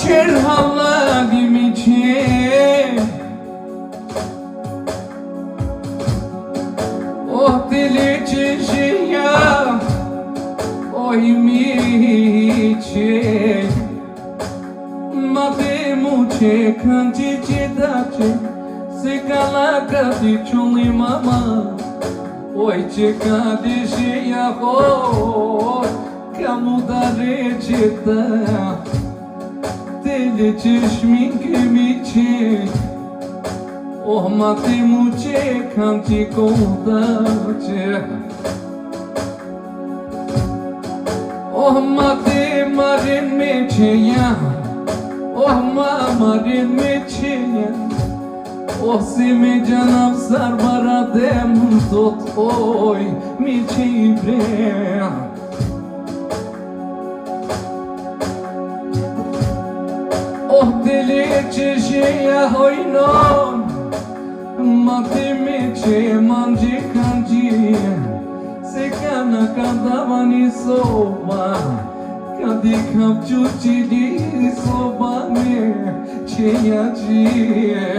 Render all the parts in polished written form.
qërë halali mi qenë të leqeshja mi qenë ma të mu që kanë që qita që se ka laka t'i qulli mama që ka dishja ka mu da reqeta të leqesh mi kemi qenë ma të mu që kanë që kohta që ma të marin me qeja ma marin me qeja si me gjanav sarbara dem tot mi që i bre të leqeshja hojnon ma të me që mangje kanë gjie se kana ka davani soba ka di kap qili soba me që ja gjie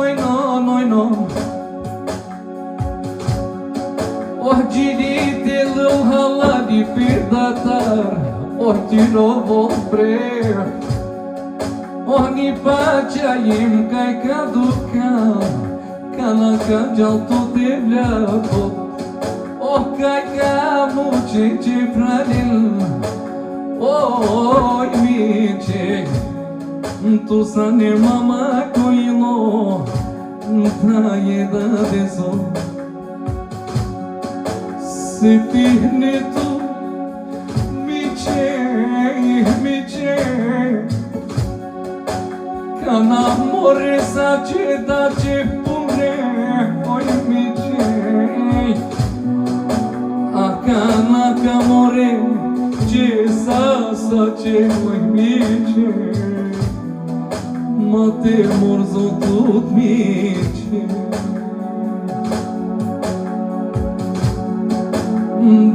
ojnon gjili të lëll halali për datar ty rovo bre një paqa jem kaj ka dukan kana ka gjallë të të vlatot kaj ka mu që pralil mi që tu sa ne mama kojlo ta jeda deso se ti ne tu mi që kana more sa që da që pune mi që kana ka more që sa që mi që ma te mor zotut mi që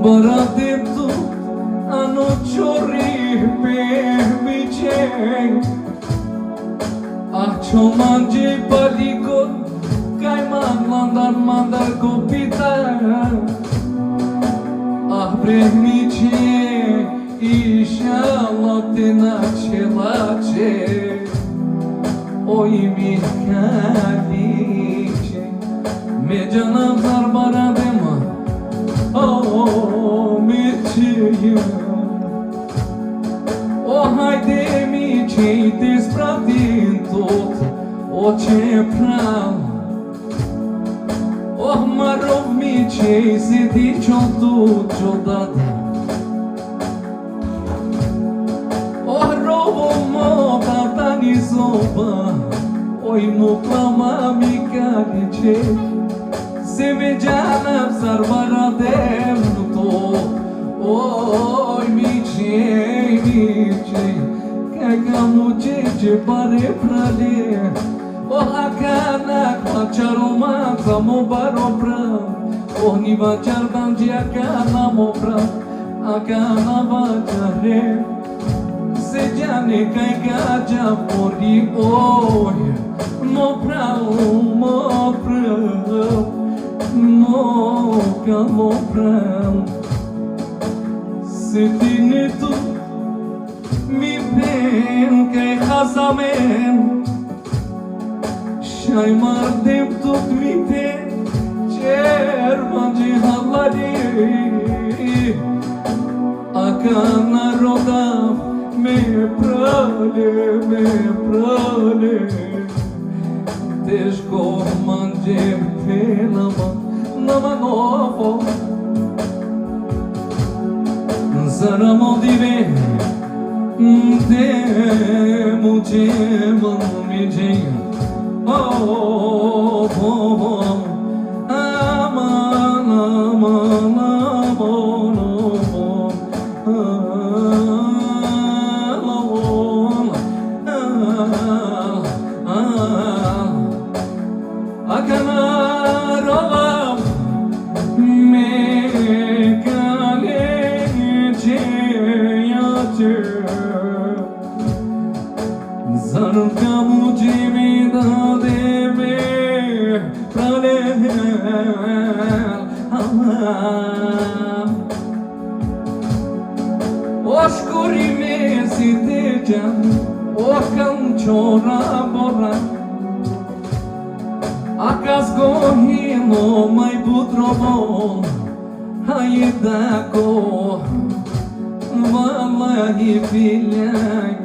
barate tu ano qori për mi që qo mangje palikot kaj mandar kopita bre mi që inshallah të na qela që mi kali që me gjanav zarbara dema mi që hajde mi që i të spratin tot që pral marov mi që i si ti qotu qodata rovo mo tata një sopa mo plama mi kali që se me gjanav zarbara dem to mi që ka mu që pare prale akanak macharomanza mo baro pram ni vachar danji akana mo pram akana vachare se jane kai gaja mori mo pram mo pram se tine tu mi pen kai khazamen shaj mardem tuk mi pen qer mangje halali akana rodaf me prale te shko mangje penama nama novo zara modive te muche mami jeng pralel O shkurime si të gjanë O kanë qora borra A ka zgohino maj butrovon Hajde ko Vallahi billahi